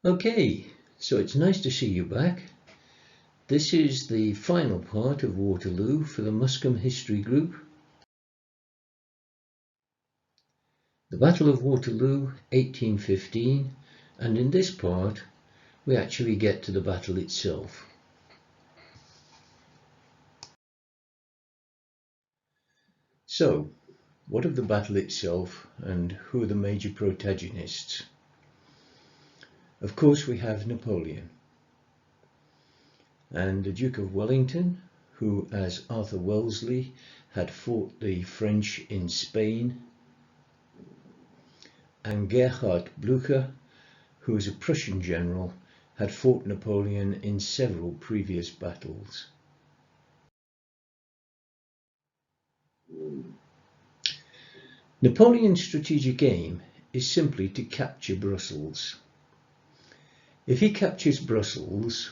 Okay, so it's nice to see you back. This is the final part of Waterloo for the Muskham history group. The Battle of Waterloo, 1815, and in this part we actually get to the battle itself. So, what of the battle itself and who are the major protagonists? Of course we have Napoleon and the Duke of Wellington, who as Arthur Wellesley had fought the French in Spain, and Gerhard Blucher, who was a Prussian general, had fought Napoleon in several previous battles. Napoleon's strategic aim is simply to capture Brussels. If he captures Brussels,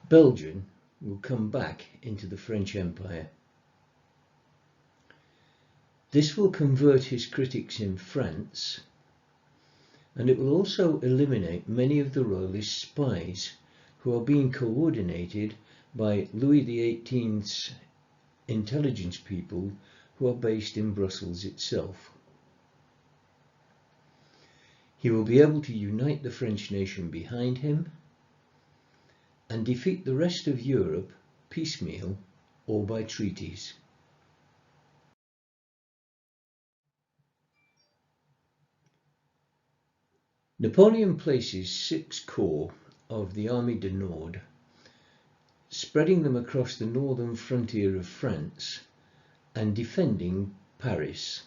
Belgium will come back into the French Empire. This will convert his critics in France, and it will also eliminate many of the royalist spies who are being coordinated by Louis XVIII's intelligence people who are based in Brussels itself. He will be able to unite the French nation behind him and defeat the rest of Europe piecemeal or by treaties. Napoleon places 6 corps of the Armée du Nord, spreading them across the northern frontier of France and defending Paris.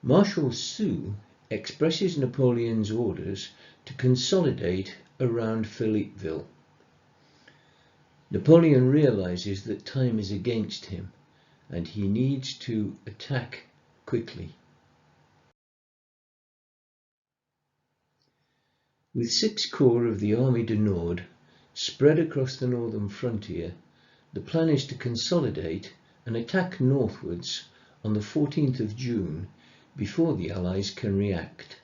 Marshal Soult expresses Napoleon's orders to consolidate around Philippeville. Napoleon realizes that time is against him and he needs to attack quickly. With 6 corps of the Armée du Nord spread across the northern frontier, the plan is to consolidate and attack northwards on the 14th of June before the Allies can react.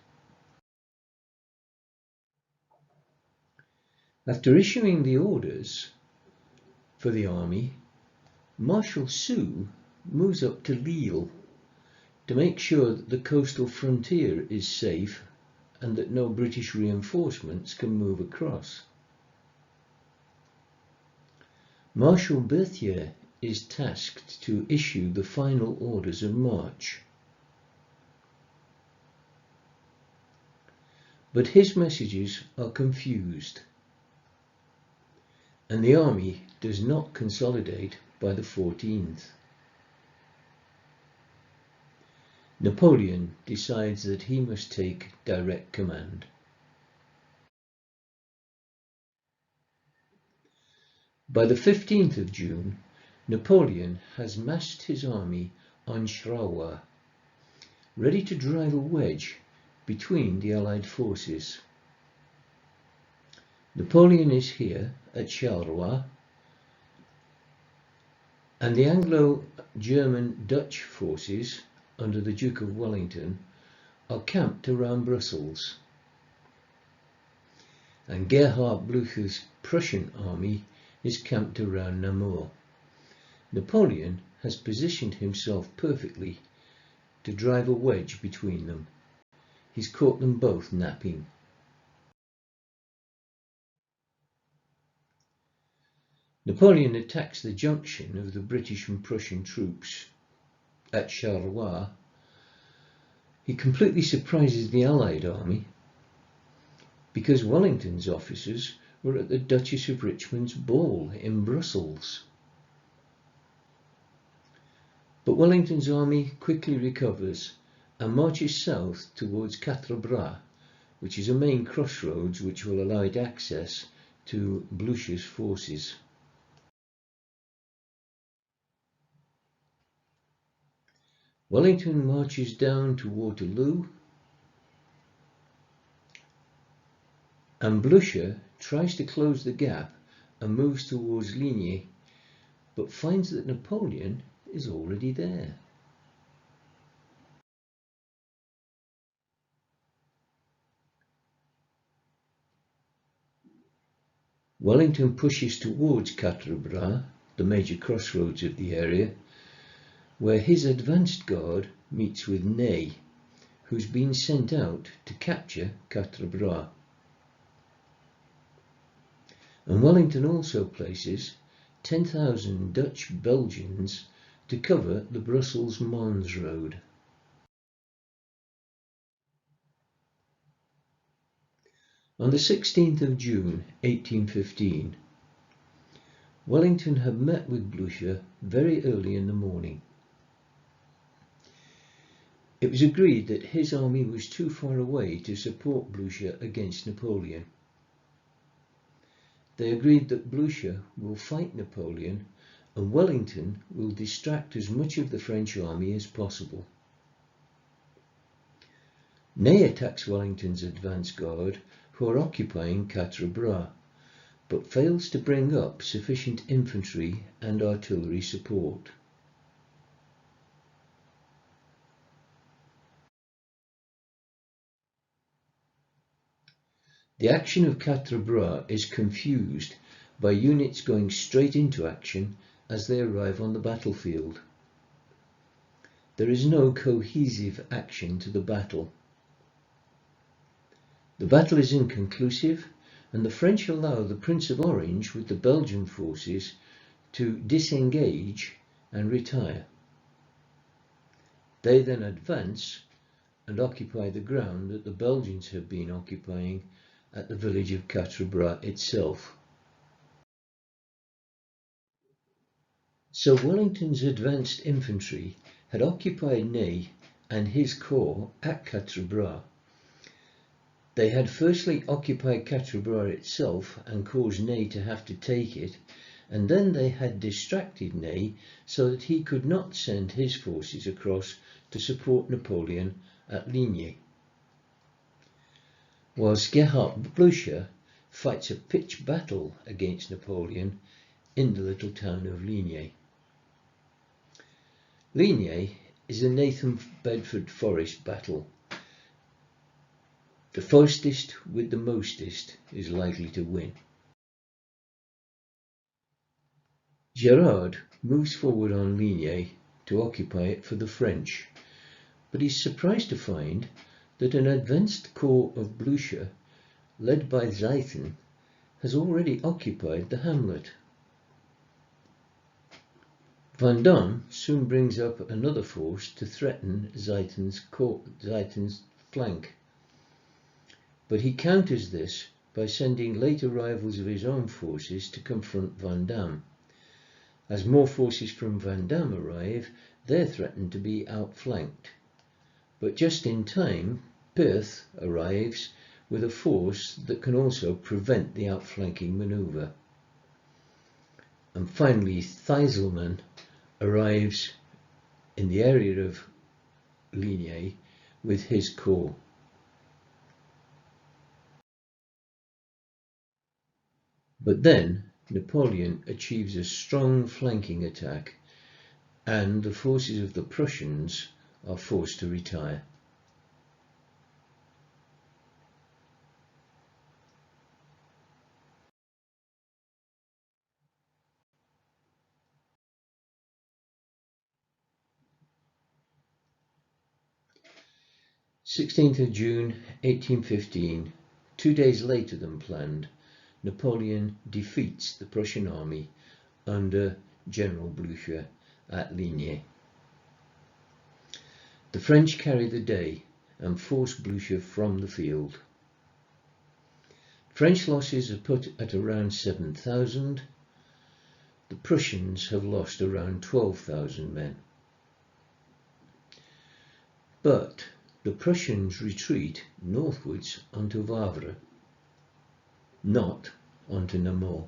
After issuing the orders for the army, Marshal Soult moves up to Lille to make sure that the coastal frontier is safe and that no British reinforcements can move across. Marshal Berthier is tasked to issue the final orders of march. But his messages are confused, and the army does not consolidate by the 14th. Napoleon decides that he must take direct command. By the 15th of June, Napoleon has massed his army on Charleroi, ready to drive a wedge between the Allied forces. Napoleon is here at Charleroi, and the Anglo-German Dutch forces under the Duke of Wellington are camped around Brussels, and Gerhard Blucher's Prussian army is camped around Namur. Napoleon has positioned himself perfectly to drive a wedge between them. He's caught them both napping. Napoleon attacks the junction of the British and Prussian troops at Charleroi. He completely surprises the Allied army because Wellington's officers were at the Duchess of Richmond's ball in Brussels. But Wellington's army quickly recovers and marches south towards Quatre Bras, which is a main crossroads which will allow it access to Blucher's forces. Wellington marches down to Waterloo, and Blucher tries to close the gap and moves towards Ligny, but finds that Napoleon is already there. Wellington pushes towards Quatre Bras, the major crossroads of the area, where his advanced guard meets with Ney, who's been sent out to capture Quatre Bras. And Wellington also places 10,000 Dutch Belgians to cover the Brussels-Mons road. On the 16th of June 1815, Wellington had met with Blucher very early in the morning. It was agreed that his army was too far away to support Blucher against Napoleon. They agreed that Blucher will fight Napoleon and Wellington will distract as much of the French army as possible. Ney attacks Wellington's advance guard, who are occupying Quatre Bras, but fails to bring up sufficient infantry and artillery support. The action of Quatre Bras is confused by units going straight into action as they arrive on the battlefield. There is no cohesive action to the battle. The battle is inconclusive, and the French allow the Prince of Orange with the Belgian forces to disengage and retire. They then advance and occupy the ground that the Belgians have been occupying at the village of Quatre Bras itself. So Wellington's advanced infantry had occupied Ney and his corps at Quatre Bras. They had firstly occupied Quatre Bras itself and caused Ney to have to take it, and then they had distracted Ney so that he could not send his forces across to support Napoleon at Ligny. Whilst Gerhard Blucher fights a pitched battle against Napoleon in the little town of Ligny. Ligny is a Nathan Bedford Forest battle. The fastest with the mostest is likely to win. Gerard moves forward on Ligny to occupy it for the French, but he's surprised to find that an advanced corps of Blucher, led by Zieten, has already occupied the hamlet. Vandamme soon brings up another force to threaten Zieten's flank, but he counters this by sending late arrivals of his own forces to confront Vandamme. As more forces from Vandamme arrive, they're threatened to be outflanked. But just in time, Perth arrives with a force that can also prevent the outflanking manoeuvre. And finally, Theiselmann arrives in the area of Ligny with his corps. But then Napoleon achieves a strong flanking attack, and the forces of the Prussians are forced to retire. (16th of June 1815), 2 days later than planned, Napoleon defeats the Prussian army under General Blucher at Ligny. The French carry the day and force Blucher from the field. French losses are put at around 7,000. The Prussians have lost around 12,000 men. But the Prussians retreat northwards onto Wavre, not onto Namur.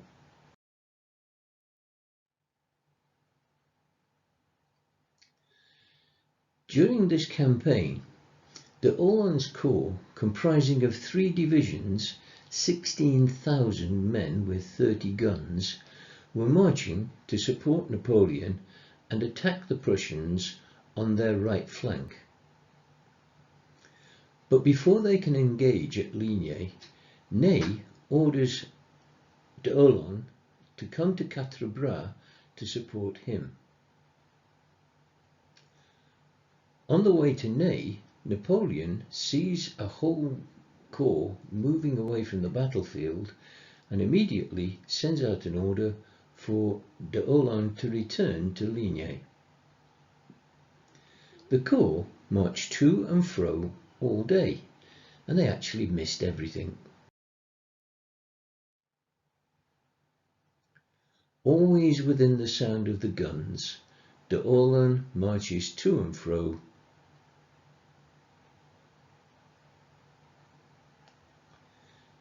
During this campaign, the Uhlans Corps, comprising of 3 divisions, 16,000 men with 30 guns, were marching to support Napoleon and attack the Prussians on their right flank. But before they can engage at Ligny, Ney orders d'Aulon to come to Quatre Bras to support him. On the way to Ney, Napoleon sees a whole corps moving away from the battlefield and immediately sends out an order for d'Aulon to return to Ligny. The corps marched to and fro all day, and they actually missed everything. Always within the sound of the guns, d'Aulon marches to and fro,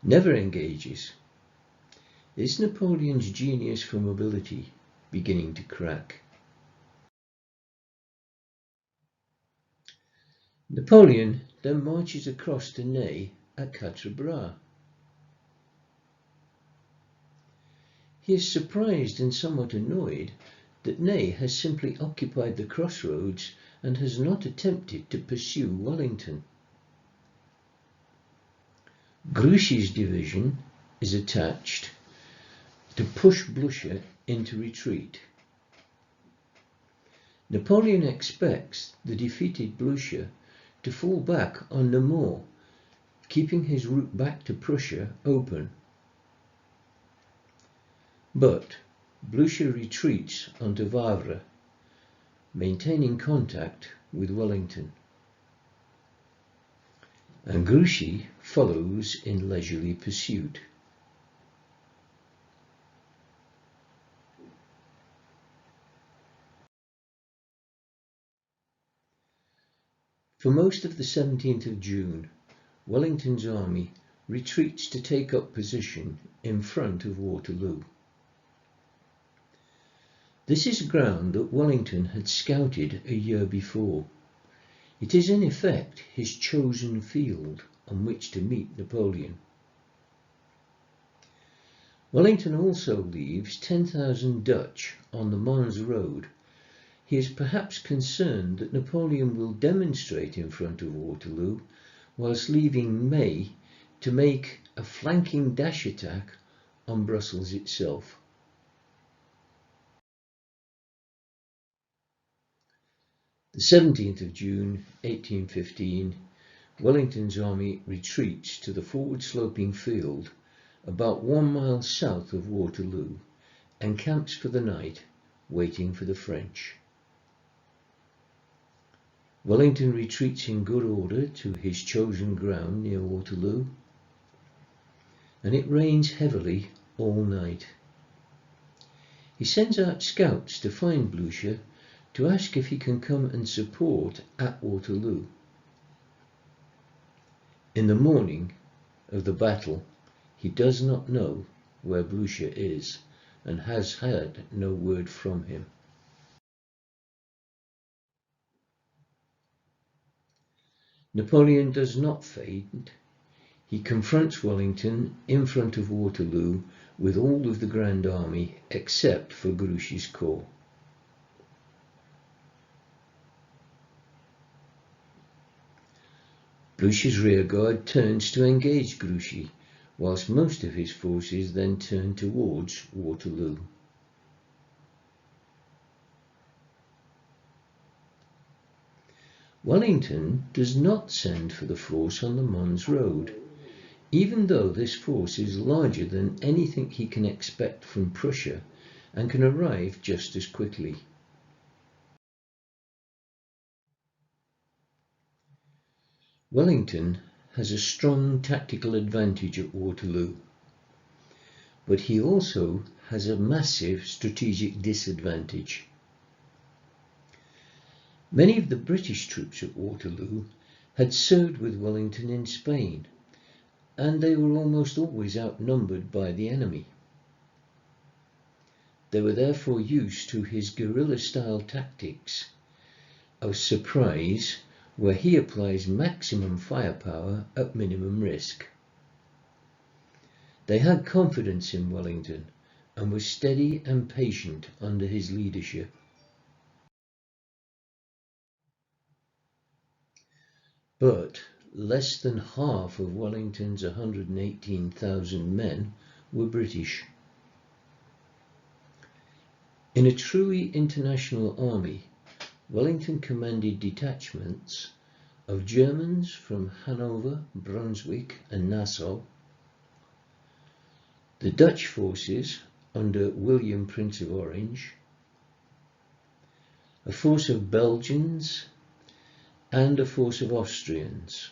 never engages. Is Napoleon's genius for mobility beginning to crack? Napoleon then marches across to Ney at Quatre Bras. He is surprised and somewhat annoyed that Ney has simply occupied the crossroads and has not attempted to pursue Wellington. Grouchy's division is attached to push Blucher into retreat. Napoleon expects the defeated Blucher to fall back on Namur, keeping his route back to Prussia open. But Blucher retreats onto Wavre, maintaining contact with Wellington, and Grouchy follows in leisurely pursuit. For most of the 17th of June, Wellington's army retreats to take up position in front of Waterloo. This is ground that Wellington had scouted a year before. It is in effect his chosen field on which to meet Napoleon. Wellington also leaves 10,000 Dutch on the Mons road. He is perhaps concerned that Napoleon will demonstrate in front of Waterloo, whilst leaving May to make a flanking dash attack on Brussels itself. The 17th of June 1815, Wellington's army retreats to the forward-sloping field about 1 mile south of Waterloo and camps for the night, waiting for the French. Wellington retreats in good order to his chosen ground near Waterloo, and it rains heavily all night. He sends out scouts to find Blucher to ask if he can come and support at Waterloo. In the morning of the battle, he does not know where Blucher is and has had no word from him. Napoleon does not feint. He confronts Wellington in front of Waterloo with all of the Grand Army except for Grouchy's corps. Blucher's rearguard turns to engage Grouchy, whilst most of his forces then turn towards Waterloo. Wellington does not send for the force on the Mons road, even though this force is larger than anything he can expect from Prussia and can arrive just as quickly. Wellington has a strong tactical advantage at Waterloo, but he also has a massive strategic disadvantage. Many of the British troops at Waterloo had served with Wellington in Spain, and they were almost always outnumbered by the enemy. They were therefore used to his guerrilla-style tactics of surprise, where he applies maximum firepower at minimum risk. They had confidence in Wellington and were steady and patient under his leadership. But less than half of Wellington's 118,000 men were British. In a truly international army, Wellington commanded detachments of Germans from Hanover, Brunswick and Nassau, the Dutch forces under William, Prince of Orange, a force of Belgians and a force of Austrians.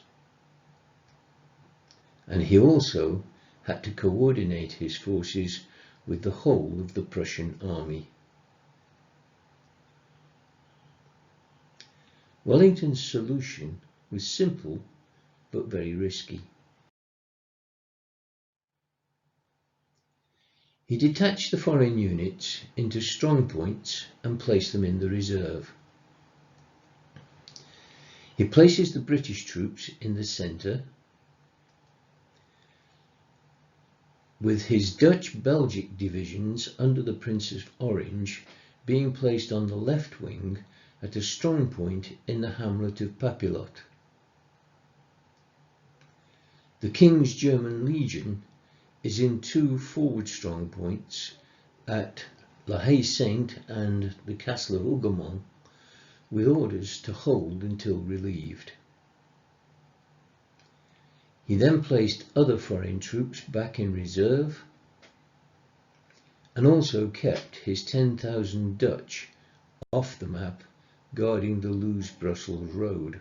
And he also had to coordinate his forces with the whole of the Prussian army. Wellington's solution was simple but very risky. He detached the foreign units into strongpoints and placed them in the reserve. He places the British troops in the centre, with his Dutch-Belgic divisions under the Prince of Orange being placed on the left wing at a strong point in the hamlet of Papillotte. The King's German Legion is in two forward strong points at La Haye-Sainte and the castle of Hougomont, with orders to hold until relieved. He then placed other foreign troops back in reserve and also kept his 10,000 Dutch off the map, guarding the Loos-Brussels road.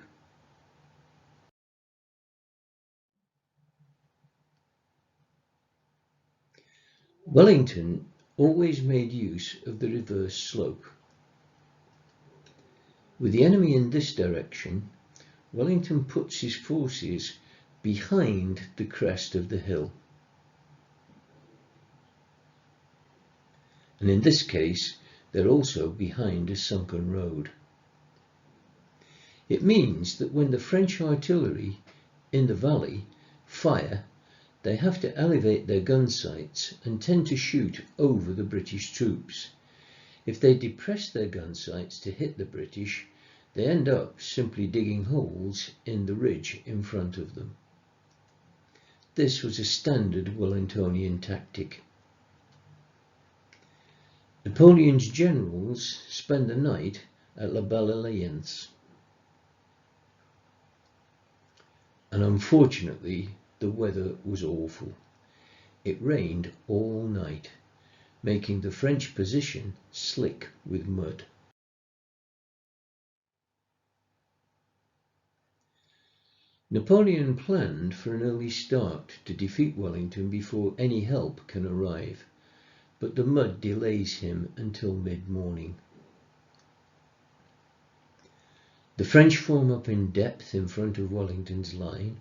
Wellington always made use of the reverse slope. With the enemy in this direction, Wellington puts his forces behind the crest of the hill. And in this case, they're also behind a sunken road. It means that when the French artillery in the valley fire, they have to elevate their gun sights and tend to shoot over the British troops. If they depress their gun sights to hit the British, they end up simply digging holes in the ridge in front of them. This was a standard Wellingtonian tactic. Napoleon's generals spend the night at La Belle Alliance. And unfortunately, the weather was awful. It rained all night, making the French position slick with mud. Napoleon planned for an early start to defeat Wellington before any help can arrive, but the mud delays him until mid-morning. The French form up in depth in front of Wellington's line.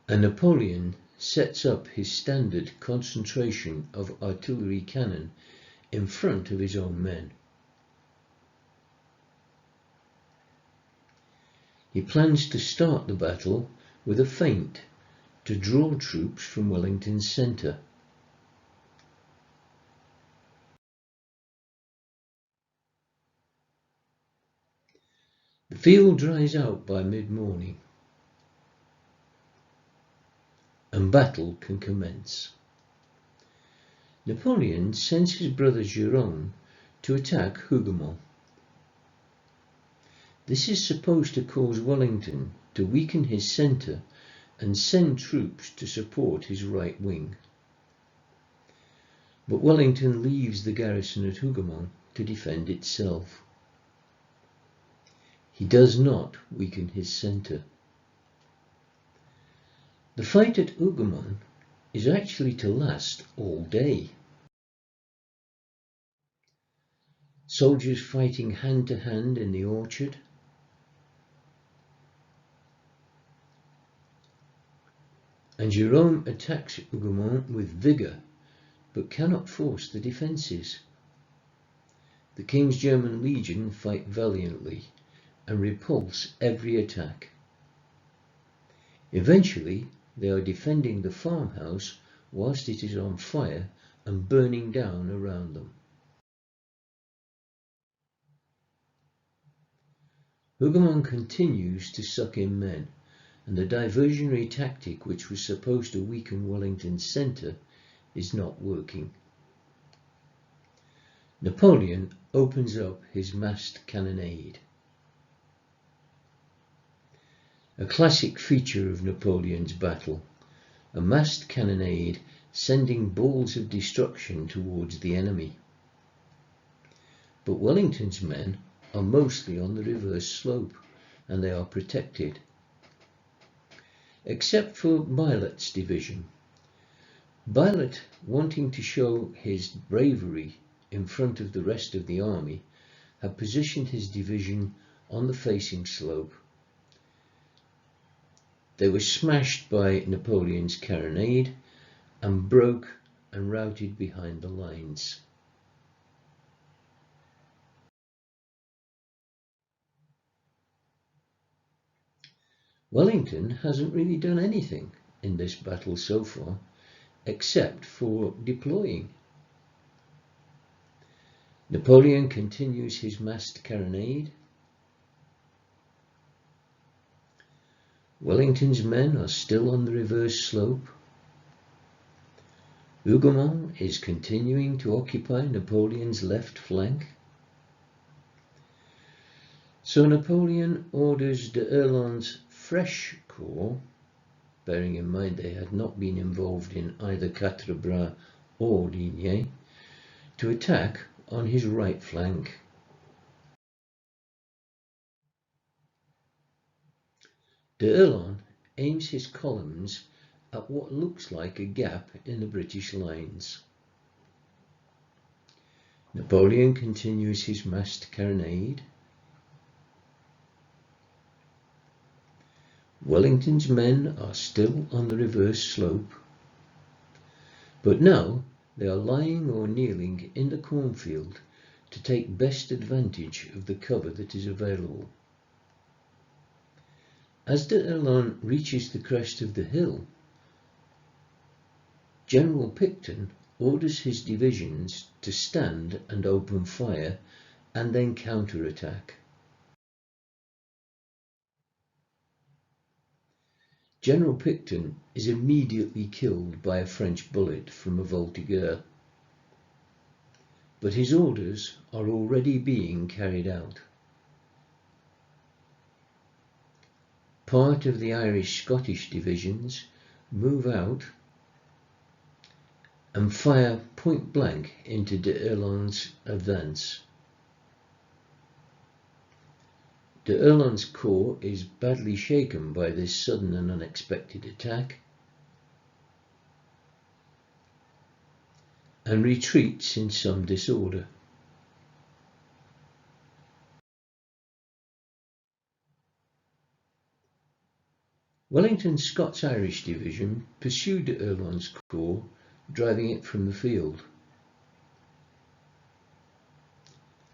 And Napoleon sets up his standard concentration of artillery cannon in front of his own men. He plans to start the battle with a feint to draw troops from Wellington's centre. The field dries out by mid-morning, and battle can commence. Napoleon sends his brother Jerome to attack Hougomont. This is supposed to cause Wellington to weaken his centre and send troops to support his right wing. But Wellington leaves the garrison at Hougomont to defend itself. He does not weaken his centre. The fight at Hougomont is actually to last all day. Soldiers fighting hand to hand in the orchard, and Jerome attacks Hougomont with vigour, but cannot force the defences. The King's German Legion fight valiantly and repulse every attack. Eventually, they are defending the farmhouse whilst it is on fire and burning down around them. Hougomont continues to suck in men, and the diversionary tactic, which was supposed to weaken Wellington's centre, is not working. Napoleon opens up his massed cannonade. A classic feature of Napoleon's battle, a massed cannonade sending balls of destruction towards the enemy. But Wellington's men are mostly on the reverse slope, and they are protected. Except for Bayonet's division. Bayonet, wanting to show his bravery in front of the rest of the army, had positioned his division on the facing slope. They were smashed by Napoleon's carronade and broke and routed behind the lines. Wellington hasn't really done anything in this battle so far, except for deploying. Napoleon continues his massed carronade. Wellington's men are still on the reverse slope. Hougomont is continuing to occupy Napoleon's left flank. So Napoleon orders d'Erlon's fresh corps, bearing in mind they had not been involved in either Quatre Bras or Ligny, to attack on his right flank. D'Erlon aims his columns at what looks like a gap in the British lines. Napoleon continues his massed carronade. Wellington's men are still on the reverse slope, but now they are lying or kneeling in the cornfield to take best advantage of the cover that is available. As d'Erlon reaches the crest of the hill, General Picton orders his divisions to stand and open fire and then counterattack. General Picton is immediately killed by a French bullet from a voltigeur, but his orders are already being carried out. Part of the Irish-Scottish divisions move out and fire point blank into d'Erlon's advance. D'Erlon's corps is badly shaken by this sudden and unexpected attack and retreats in some disorder. Wellington's Scots-Irish division pursued d'Erlon's corps, driving it from the field,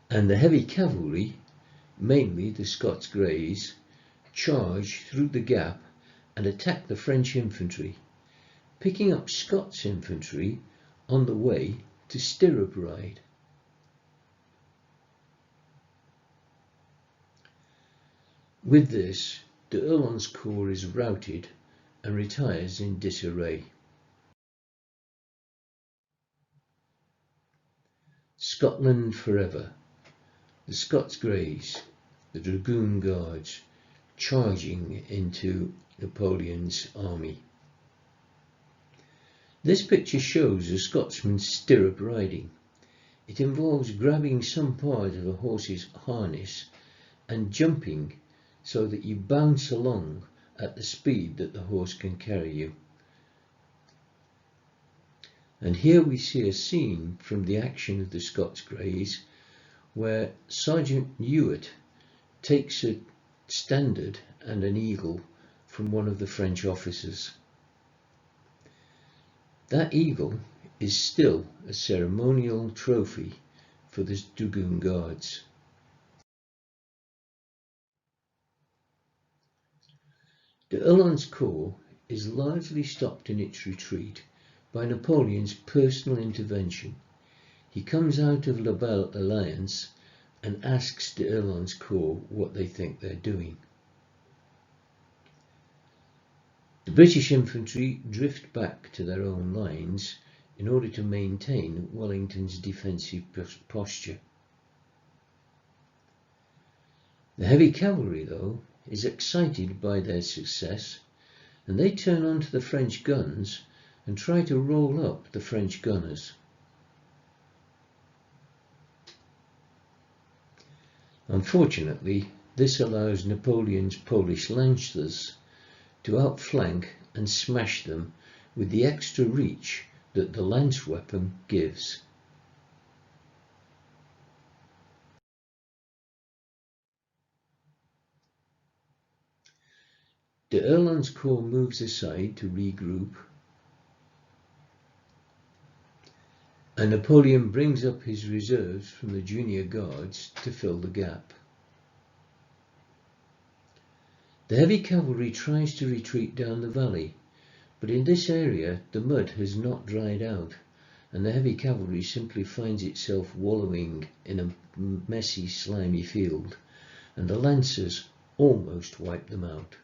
and the heavy cavalry, mainly the Scots Greys, charged through the gap and attacked the French infantry, picking up Scots infantry on the way to Stirrup Ride. With this, d'Erlon's corps is routed and retires in disarray. Scotland forever. The Scots Greys, the Dragoon Guards, charging into Napoleon's army. This picture shows a Scotsman's stirrup riding. It involves grabbing some part of a horse's harness and jumping so that you bounce along at the speed that the horse can carry you. And here we see a scene from the action of the Scots Greys where Sergeant Hewitt takes a standard and an eagle from one of the French officers. That eagle is still a ceremonial trophy for the Dragoon Guards. D'Erlon's corps is largely stopped in its retreat by Napoleon's personal intervention. He comes out of La Belle Alliance and asks d'Erlon's corps what they think they're doing. British infantry drift back to their own lines in order to maintain Wellington's defensive posture. The heavy cavalry, though, is excited by their success, and they turn onto the French guns and try to roll up the French gunners. Unfortunately, this allows Napoleon's Polish lancers to outflank and smash them with the extra reach that the lance weapon gives. D'Erlon's corps moves aside to regroup, and Napoleon brings up his reserves from the junior guards to fill the gap. The heavy cavalry tries to retreat down the valley, but in this area the mud has not dried out, and the heavy cavalry simply finds itself wallowing in a messy, slimy field, and the lancers almost wipe them out.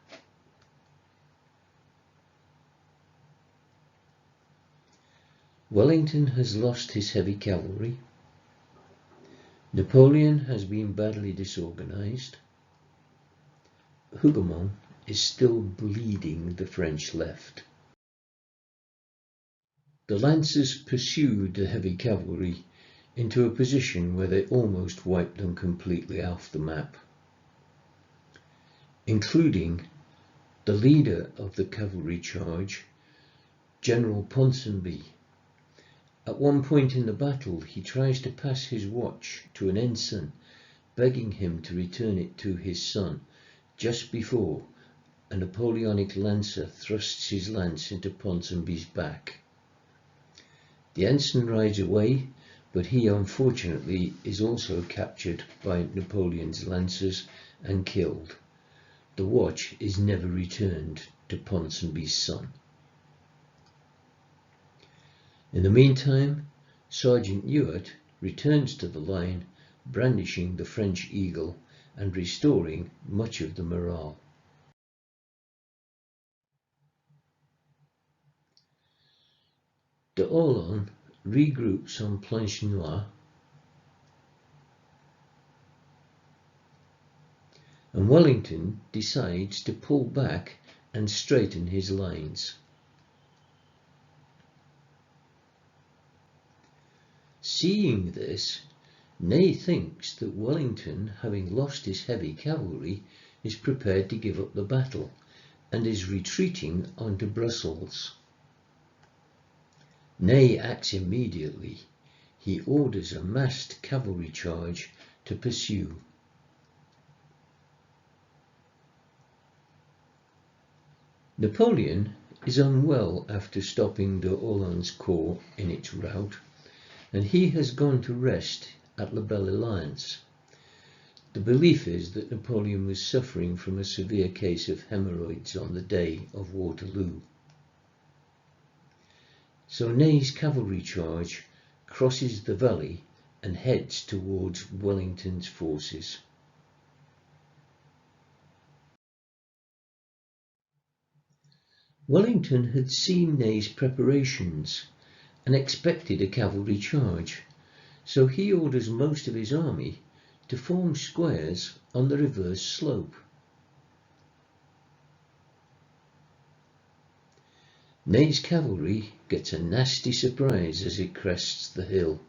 Wellington has lost his heavy cavalry. Napoleon has been badly disorganized. Hougomont is still bleeding the French left. The lancers pursued the heavy cavalry into a position where they almost wiped them completely off the map, including the leader of the cavalry charge, General Ponsonby. At one point in the battle, he tries to pass his watch to an ensign, begging him to return it to his son, just before a Napoleonic lancer thrusts his lance into Ponsonby's back. The ensign rides away, but he unfortunately is also captured by Napoleon's lancers and killed. The watch is never returned to Ponsonby's son. In the meantime, Sergeant Ewart returns to the line, brandishing the French eagle and restoring much of the morale. D'Erlon regroups on Planchenoit, and Wellington decides to pull back and straighten his lines. Seeing this, Ney thinks that Wellington, having lost his heavy cavalry, is prepared to give up the battle and is retreating onto Brussels. Ney acts immediately. He orders a massed cavalry charge to pursue. Napoleon is unwell after stopping D'Erlon's corps in its rout, and he has gone to rest at La Belle Alliance. The belief is that Napoleon was suffering from a severe case of hemorrhoids on the day of Waterloo. So Ney's cavalry charge crosses the valley and heads towards Wellington's forces. Wellington had seen Ney's preparations and expected a cavalry charge, so he orders most of his army to form squares on the reverse slope. Ney's cavalry gets a nasty surprise as it crests the hill.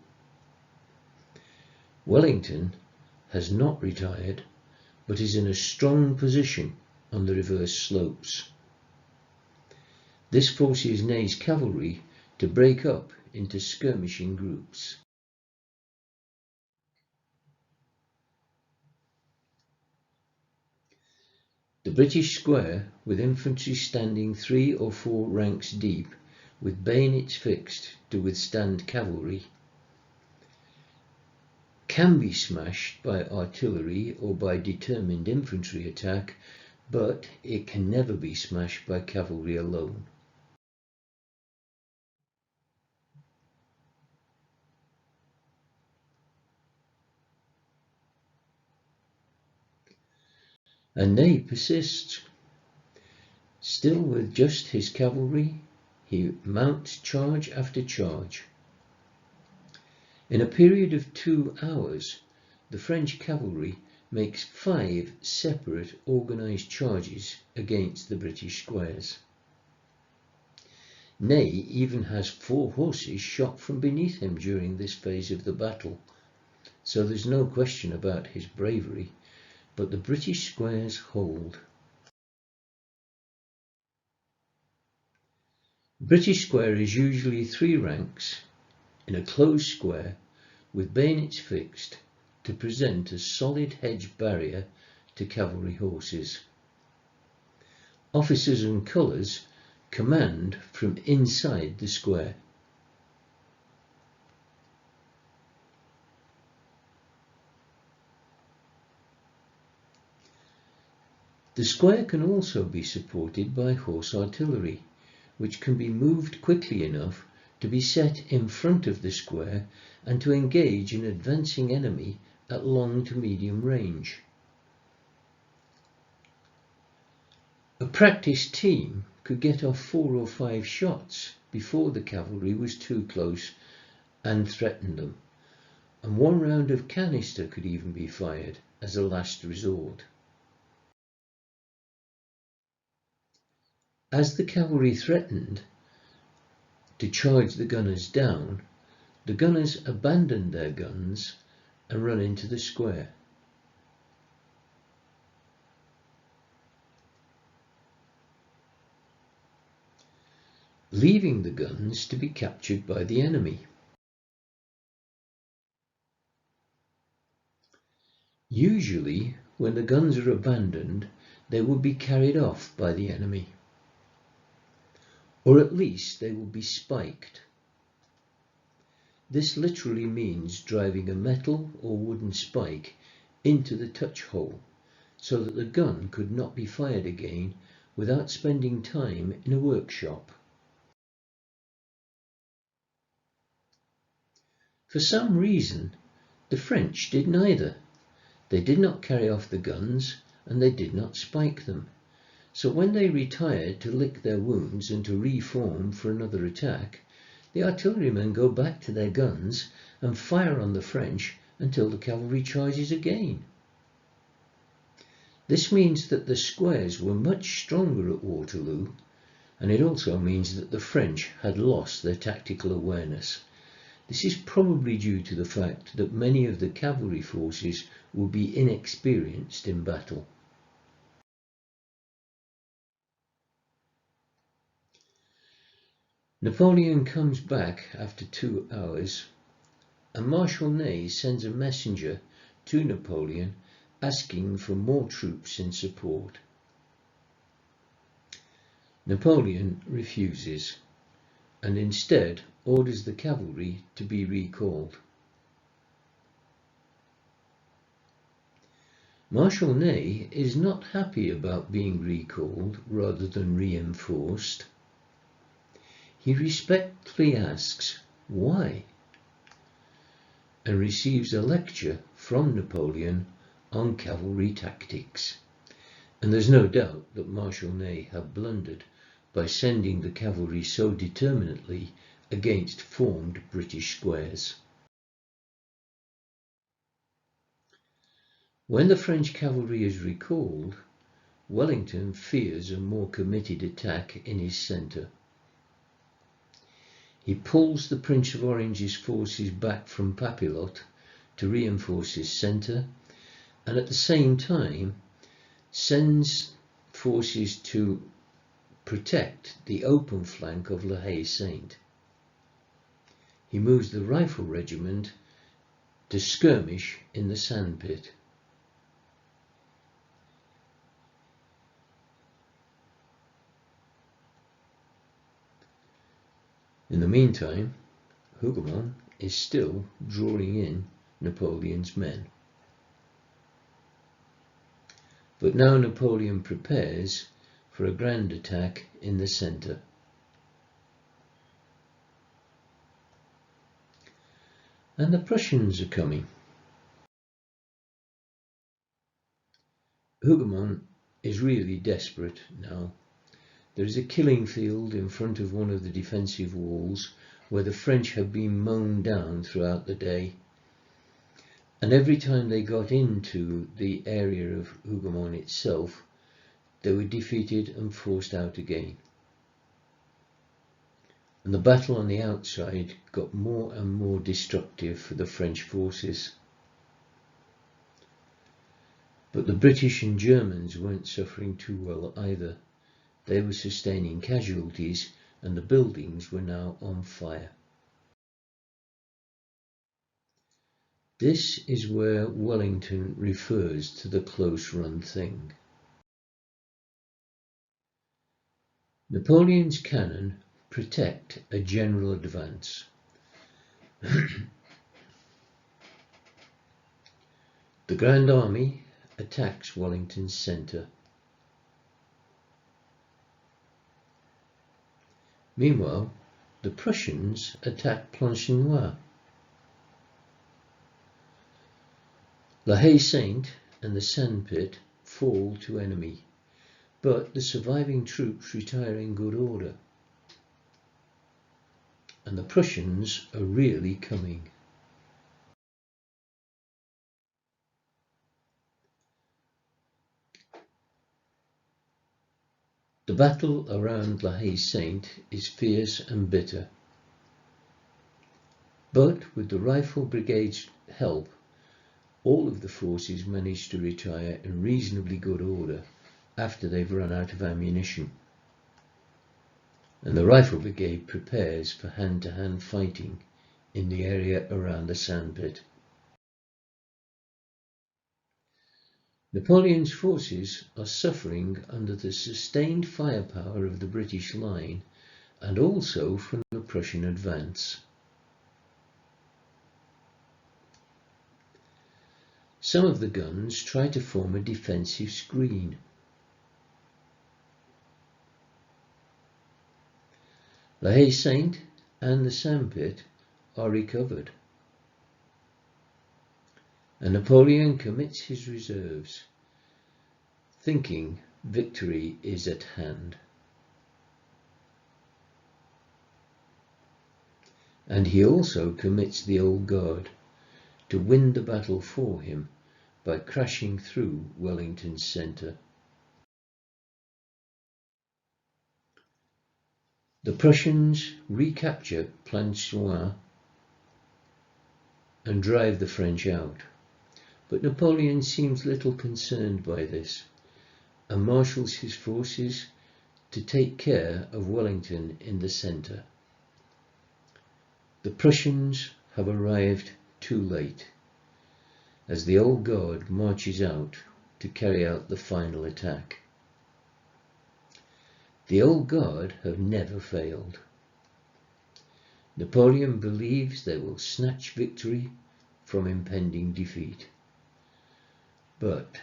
Wellington has not retired, but is in a strong position on the reverse slopes. This forces Ney's cavalry to break up into skirmishing groups. The British square, with infantry standing 3 or 4 ranks deep, with bayonets fixed to withstand cavalry, can be smashed by artillery or by determined infantry attack, but it can never be smashed by cavalry alone. And Ney persists. Still with just his cavalry, he mounts charge after charge. In a period of 2 hours, the French cavalry makes 5 separate organised charges against the British squares. Ney even has 4 horses shot from beneath him during this phase of the battle, so there's no question about his bravery, but the British squares hold. British square is usually 3 ranks in a closed square with bayonets fixed to present a solid hedge barrier to cavalry horses. Officers and colours command from inside the square. The square can also be supported by horse artillery, which can be moved quickly enough to be set in front of the square and to engage an advancing enemy at long to medium range. A practiced team could get off 4 or 5 shots before the cavalry was too close and threatened them, and 1 round of canister could even be fired as a last resort. As the cavalry threatened to charge the gunners down, the gunners abandoned their guns and run into the square. Leaving the guns to be captured by the enemy. Usually, when the guns are abandoned, they will be carried off by the enemy, or at least they will be spiked. This literally means driving a metal or wooden spike into the touch hole so that the gun could not be fired again without spending time in a workshop. For some reason, the French did neither. They did not carry off the guns and they did not spike them. So when they retired to lick their wounds and to reform for another attack, the artillerymen go back to their guns and fire on the French until the cavalry charges again. This means that the squares were much stronger at Waterloo, and it also means that the French had lost their tactical awareness. This is probably due to the fact that many of the cavalry forces will be inexperienced in battle. Napoleon comes back after 2 hours, and Marshal Ney sends a messenger to Napoleon asking for more troops in support. Napoleon refuses, and instead orders the cavalry to be recalled. Marshal Ney is not happy about being recalled rather than reinforced. He respectfully asks why, and receives a lecture from Napoleon on cavalry tactics. And there's no doubt that Marshal Ney had blundered by sending the cavalry so determinedly against formed British squares. When the French cavalry is recalled, Wellington fears a more committed attack in his centre. He pulls the Prince of Orange's forces back from Papelotte to reinforce his centre, and at the same time sends forces to protect the open flank of La Haye-Sainte. He moves the rifle regiment to skirmish in the sandpit. In the meantime, Hougomont is still drawing in Napoleon's men. But now Napoleon prepares for a grand attack in the centre. And the Prussians are coming. Hougomont is really desperate now, There is a killing field in front of one of the defensive walls where the French had been mown down throughout the day, and every time they got into the area of Hougomont itself, they were defeated and forced out again. And the battle on the outside got more and more destructive for the French forces. But the British and Germans weren't suffering too well either. They were sustaining casualties, and the buildings were now on fire. This is where Wellington refers to the close-run thing. Napoleon's cannon protect a general advance. The Grand Army attacks Wellington's centre. Meanwhile, the Prussians attack Planchenoit. La Haye-Saint and the sandpit fall to enemy, but the surviving troops retire in good order, and the Prussians are really coming. The battle around La Haye-Saint is fierce and bitter, but with the Rifle Brigade's help, all of the forces manage to retire in reasonably good order after they've run out of ammunition, and the Rifle Brigade prepares for hand-to-hand fighting in the area around the sandpit. Napoleon's forces are suffering under the sustained firepower of the British line and also from the Prussian advance. Some of the guns try to form a defensive screen. La Haye-Saint and the sandpit are recovered, and Napoleon commits his reserves, thinking victory is at hand. And he also commits the Old Guard to win the battle for him by crashing through Wellington's centre. The Prussians recapture Planchenoit and drive the French out, but Napoleon seems little concerned by this and marshals his forces to take care of Wellington in the centre. The Prussians have arrived too late, as the Old Guard marches out to carry out the final attack. The Old Guard have never failed. Napoleon believes they will snatch victory from impending defeat. But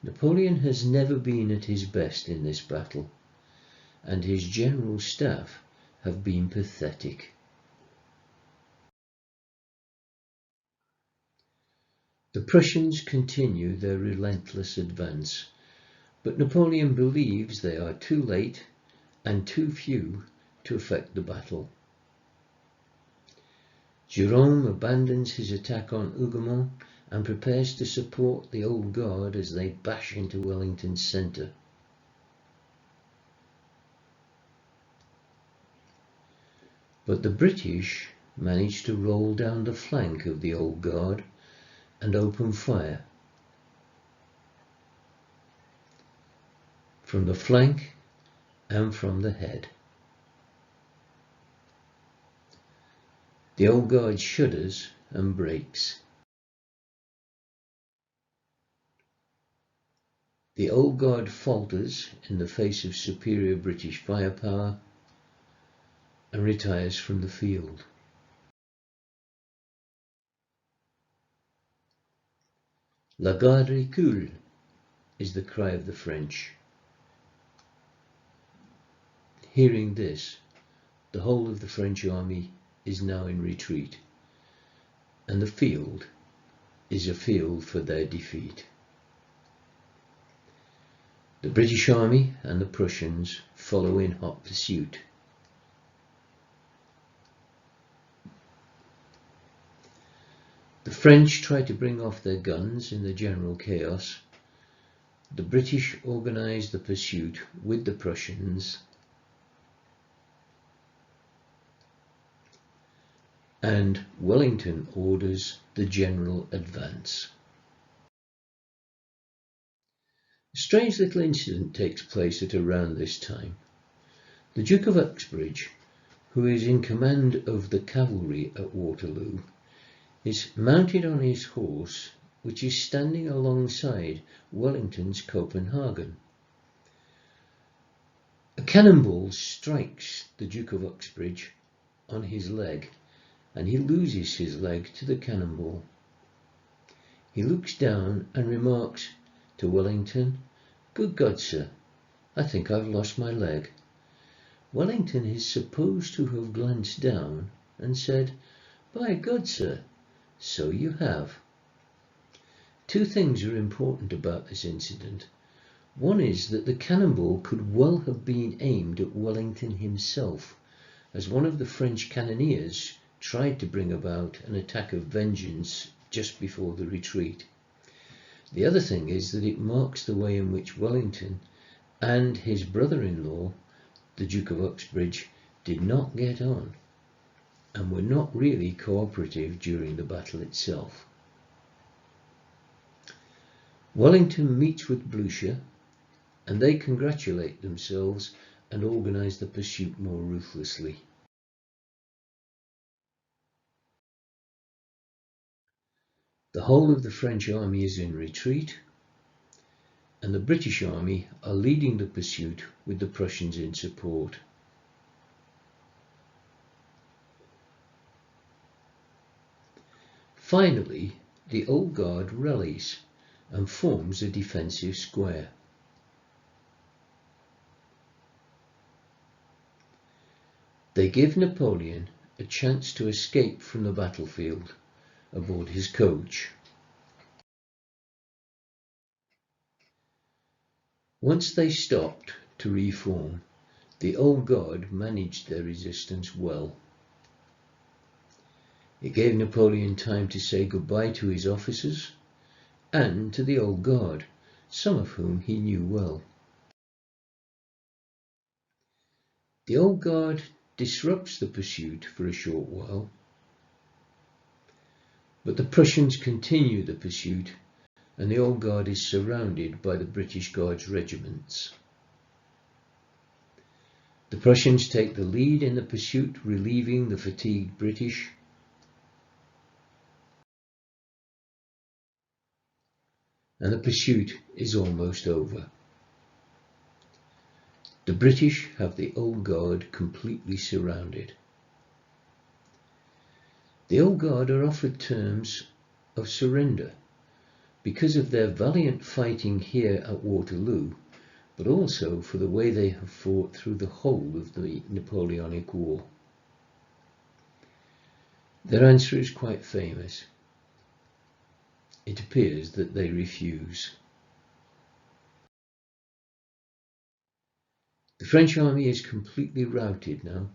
Napoleon has never been at his best in this battle, and his general staff have been pathetic. The Prussians continue their relentless advance, but Napoleon believes they are too late and too few to affect the battle. Jerome abandons his attack on Hougomont and prepares to support the Old Guard as they bash into Wellington's centre. But the British manage to roll down the flank of the Old Guard and open fire. From the flank and from the head. The Old Guard shudders and breaks. The Old Guard falters in the face of superior British firepower and retires from the field. La garde recule is the cry of the French. Hearing this, the whole of the French army is now in retreat, and the field is a field for their defeat. The British Army and the Prussians follow in hot pursuit. The French try to bring off their guns in the general chaos. The British organise the pursuit with the Prussians, and Wellington orders the general advance. A strange little incident takes place at around this time. The Duke of Uxbridge, who is in command of the cavalry at Waterloo, is mounted on his horse, which is standing alongside Wellington's Copenhagen. A cannonball strikes the Duke of Uxbridge on his leg, and he loses his leg to the cannonball. He looks down and remarks to Wellington, "Good God, sir, I think I've lost my leg." Wellington is supposed to have glanced down and said, "By God, sir, so you have." Two things are important about this incident. One is that the cannonball could well have been aimed at Wellington himself, as one of the French cannoneers tried to bring about an attack of vengeance just before the retreat. The other thing is that it marks the way in which Wellington and his brother-in-law, the Duke of Uxbridge, did not get on, and were not really cooperative during the battle itself. Wellington meets with Blucher, and they congratulate themselves and organise the pursuit more ruthlessly. The whole of the French army is in retreat, and the British army are leading the pursuit with the Prussians in support. Finally, the Old Guard rallies and forms a defensive square. They give Napoleon a chance to escape from the battlefield aboard his coach. Once they stopped to reform, the Old Guard managed their resistance well. It gave Napoleon time to say goodbye to his officers and to the Old Guard, some of whom he knew well. The Old Guard disrupts the pursuit for a short while, but the Prussians continue the pursuit, and the Old Guard is surrounded by the British Guards regiments. The Prussians take the lead in the pursuit, relieving the fatigued British. And the pursuit is almost over. The British have the Old Guard completely surrounded. The Old Guard are offered terms of surrender because of their valiant fighting here at Waterloo, but also for the way they have fought through the whole of the Napoleonic War. Their answer is quite famous. It appears that they refuse. The French army is completely routed now.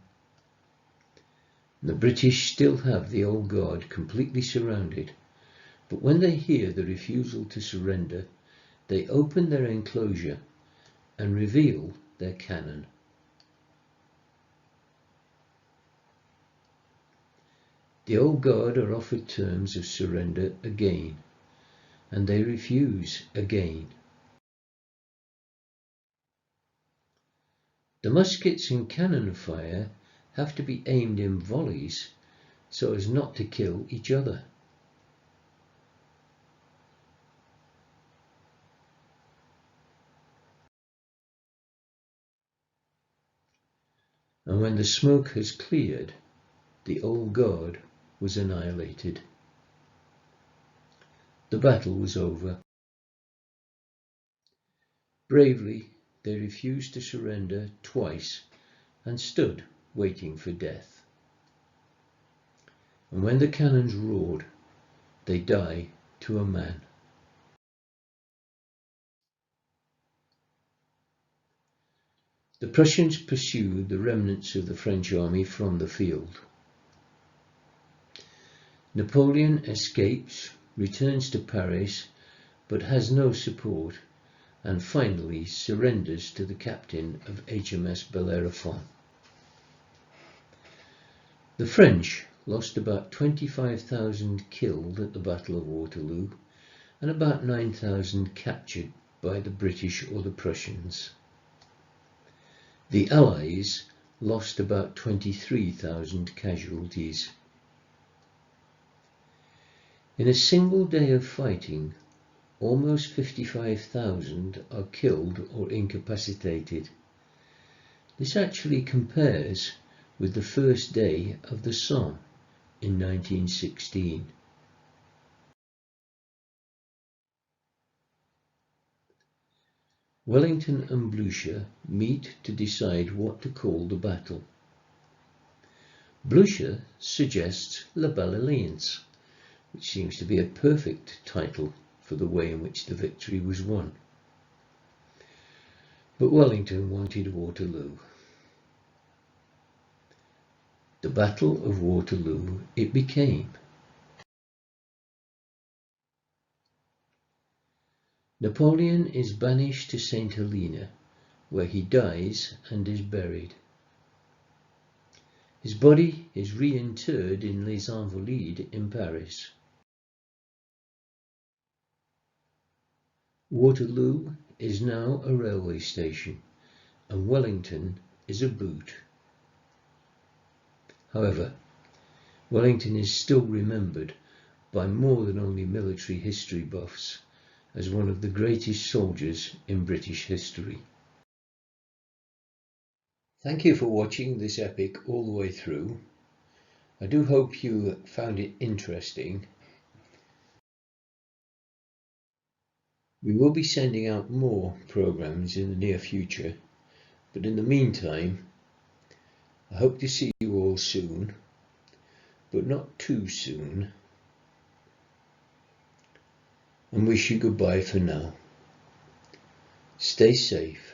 The British still have the Old Guard completely surrounded, but when they hear the refusal to surrender, they open their enclosure and reveal their cannon. The Old Guard are offered terms of surrender again, and they refuse again. The muskets and cannon fire have to be aimed in volleys so as not to kill each other. And when the smoke has cleared, the Old Guard was annihilated. The battle was over. Bravely, they refused to surrender twice and stood waiting for death. And when the cannons roared, they die to a man. The Prussians pursued the remnants of the French army from the field. Napoleon escapes, returns to Paris, but has no support, and finally surrenders to the captain of HMS Bellerophon. The French lost about 25,000 killed at the Battle of Waterloo and about 9,000 captured by the British or the Prussians. The Allies lost about 23,000 casualties. In a single day of fighting, almost 55,000 are killed or incapacitated. This actually compares with the first day of the Somme in 1916. Wellington and Blucher meet to decide what to call the battle. Blucher suggests La Belle Alliance, which seems to be a perfect title for the way in which the victory was won. But Wellington wanted Waterloo. The Battle of Waterloo it became. Napoleon is banished to St. Helena, where he dies and is buried. His body is reinterred in Les Invalides in Paris. Waterloo is now a railway station, and Wellington is a boot. However, Wellington is still remembered by more than only military history buffs as one of the greatest soldiers in British history. Thank you for watching this epic all the way through. I do hope you found it interesting. We will be sending out more programs in the near future, but in the meantime, I hope to see you all soon, but not too soon, and wish you goodbye for now. Stay safe.